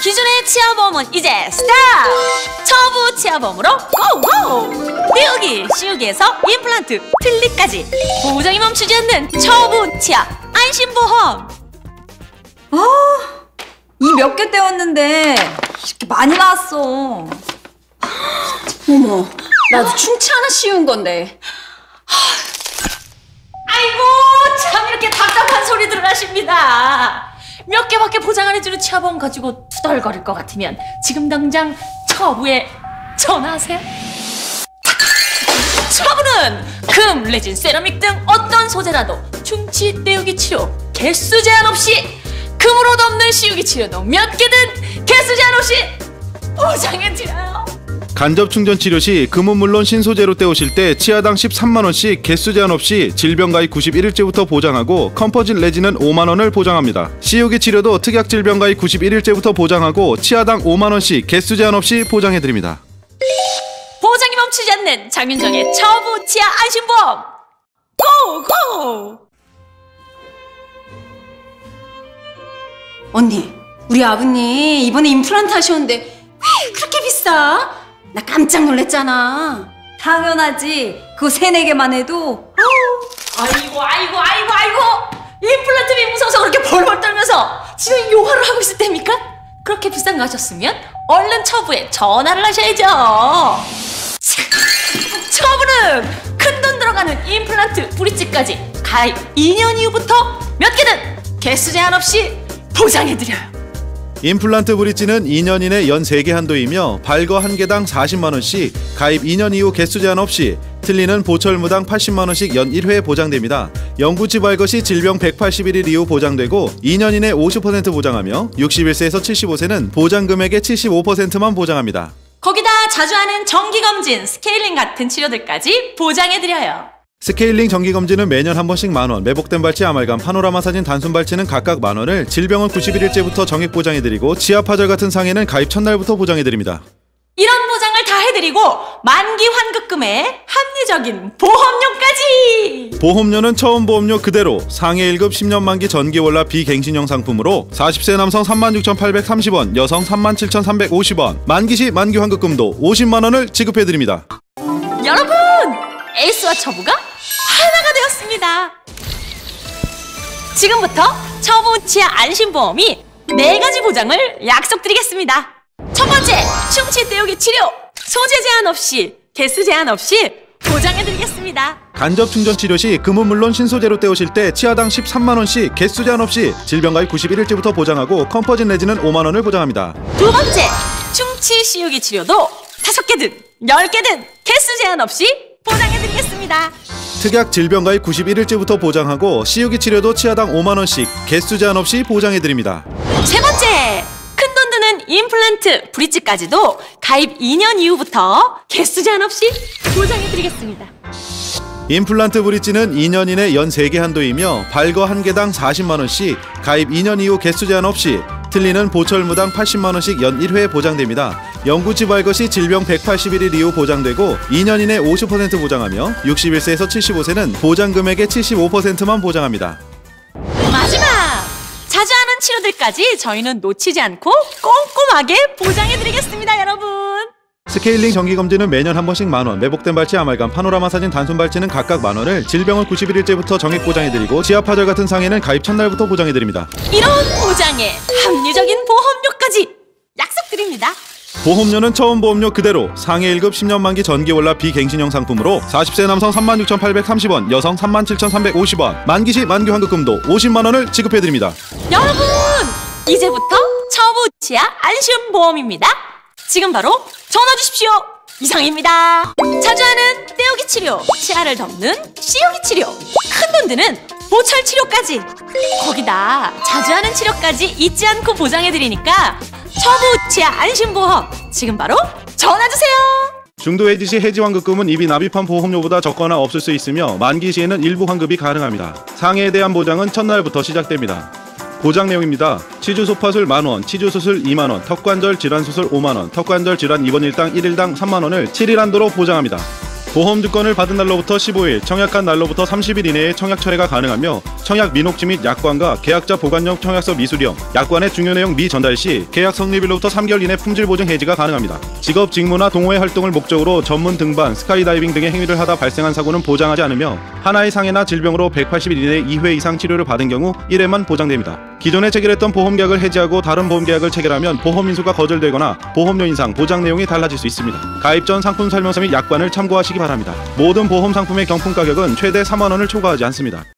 기존의 치아보험은 이제 스탑! 처부 치아보험으로 고고! 띄우기, 씌우기에서 임플란트, 틀니까지 보장이 멈추지 않는 처부 치아 안심보험. 이 몇 개 떼었는데 이렇게 많이 나왔어. 어머, 나도 충치 하나 씌운 건데. 아이고 참 이렇게 답답한 소리들을 하십니다. 몇 개밖에 보장 안 해주는 치아보험 가지고 투덜거릴 것 같으면 지금 당장 처부에 전화하세요. 처부는 금, 레진, 세라믹 등 어떤 소재라도 충치 떼우기 치료 개수 제한 없이, 금으로 덮는 씌우기 치료도 몇 개든 개수 제한 없이 보장해드려요. 간접 충전 치료 시 금은 물론 신소재로 떼우실 때 치아당 13만원씩 개수 제한 없이 질병가입 91일째부터 보장하고, 컴포짓 레진은 5만원을 보장합니다. 씌우기 치료도 특약 질병가입 91일째부터 보장하고 치아당 5만원씩 개수 제한 없이 보장해드립니다. 보장이 멈추지 않는 장윤정의 처부 치아 안심보험 고고! 언니, 우리 아버님 이번에 임플란트 하셨는데 왜 그렇게 비싸? 나 깜짝 놀랐잖아. 당연하지. 그거 3-4개만 해도. 아이고 임플란트비 무서워서 그렇게 벌벌 떨면서 지금 요화를 하고 있을 때입니까? 그렇게 비싼 거 하셨으면 얼른 처부에 전화를 하셔야죠. 처부는 큰돈 들어가는 임플란트, 브릿지까지 가입 2년 이후부터 몇 개든 개수 제한 없이 보장해드려요. 임플란트 브릿지는 2년 이내 연 3개 한도이며 발거 1개당 40만원씩, 가입 2년 이후 개수 제한 없이, 틀니는 보철무당 80만원씩 연 1회 보장됩니다. 영구치 발거 시 질병 181일 이후 보장되고 2년 이내 50% 보장하며 61세에서 75세는 보장 금액의 75%만 보장합니다. 거기다 자주 하는 정기검진, 스케일링 같은 치료들까지 보장해드려요. 스케일링 정기검진은 매년 한 번씩 만원, 매복된 발치, 아말감, 파노라마 사진, 단순 발치는 각각 만원을, 질병은 91일째부터 정액 보장해드리고 치아파절 같은 상해는 가입 첫날부터 보장해드립니다. 이런 보장을 다 해드리고 만기 환급금에 합리적인 보험료까지! 보험료는 처음 보험료 그대로 상해 1급 10년 만기 전기월납 비갱신형 상품으로 40세 남성 36,830원, 여성 37,350원, 만기 시 만기 환급금도 50만원을 지급해드립니다. 여러분! 에이스와 처부가 하나가 되었습니다. 지금부터 처부 치아 안심보험이 4가지 보장을 약속드리겠습니다. 첫 번째, 충치 떼우기 치료 소재 제한 없이, 개수 제한 없이 보장해드리겠습니다. 간접 충전 치료 시 금은 물론 신소재로 떼우실 때 치아당 13만원씩 개수 제한 없이 질병가입 91일째부터 보장하고, 컴포짓 레진은 5만원을 보장합니다. 두 번째, 충치 씌우기 치료도 5개든 10개든 개수 제한 없이 보장해드리겠습니다. 특약 질병가입 91일째부터 보장하고, 씌우기 치료도 치아당 5만원씩 개수 제한 없이 보장해드립니다. 세 번째, 큰돈 드는 임플란트, 브릿지까지도 가입 2년 이후부터 개수 제한 없이 보장해드리겠습니다. 임플란트 브릿지는 2년 이내 연 3개 한도이며 발거 1개당 40만원씩, 가입 2년 이후 개수 제한 없이, 틀니는 보철무당 80만원씩 연 1회 보장됩니다. 영구치 발거 시 질병 181일 이후 보장되고 2년 이내 50% 보장하며 61세에서 75세는 보장 금액의 75%만 보장합니다. 마지막! 자주 하는 치료들까지 저희는 놓치지 않고 꼼꼼하게 보장해드리겠습니다, 여러분. 스케일링 정기검진은 매년 한 번씩 만원, 매복된 발치, 아말감, 파노라마 사진, 단순 발치는 각각 만원을, 질병은 91일째부터 정액 보장해드리고 치아파절 같은 상해는 가입 첫날부터 보장해드립니다. 이런 보장에 합리적인 보험료까지 약속드립니다. 보험료는 처음 보험료 그대로 상해 1급 10년 만기 전기월납 비갱신형 상품으로 40세 남성 36,830원, 여성 37,350원, 만기 시 만기 환급금도 50만원을 지급해드립니다. 여러분! 이제부터 처부 치아 안심보험입니다. 지금 바로 전화 주십시오. 이상입니다. 자주 하는 떼우기 치료, 치아를 덮는 씌우기 치료, 큰돈 드는 보철 치료까지, 거기다 자주 하는 치료까지 잊지 않고 보장해드리니까 처부 치아 안심보험 지금 바로 전화 주세요. 중도 해지 시 해지 환급금은 이미 납입한 보험료보다 적거나 없을 수 있으며 만기 시에는 일부 환급이 가능합니다. 상해에 대한 보장은 첫날부터 시작됩니다. 보장 내용입니다. 치주 소파술 만원, 치주 수술 2만원, 턱관절 질환 수술 5만원, 턱관절 질환 입원 일당 1일당 3만원을 7일 한도로 보장합니다. 보험주권을 받은 날로부터 15일, 청약한 날로부터 30일 이내에 청약 철회가 가능하며 청약 미녹지 및 약관과 계약자 보관용 청약서 미수령, 약관의 중요 내용 미전달 시 계약 성립일로부터 3개월 이내 품질 보증 해지가 가능합니다. 직업, 직무나 동호회 활동을 목적으로 전문 등반, 스카이다이빙 등의 행위를 하다 발생한 사고는 보장하지 않으며 하나의 상해나 질병으로 180일 이내에 2회 이상 치료를 받은 경우 1회만 보장됩니다. 기존에 체결했던 보험계약을 해지하고 다른 보험계약을 체결하면 보험 인수가 거절되거나 보험료 인상, 보장 내용이 달라질 수 있습니다. 가입 전 상품 설명서 및 약관을 참고하시기 바랍니다. 모든 보험 상품의 경품 가격은 최대 3만 원을 초과하지 않습니다.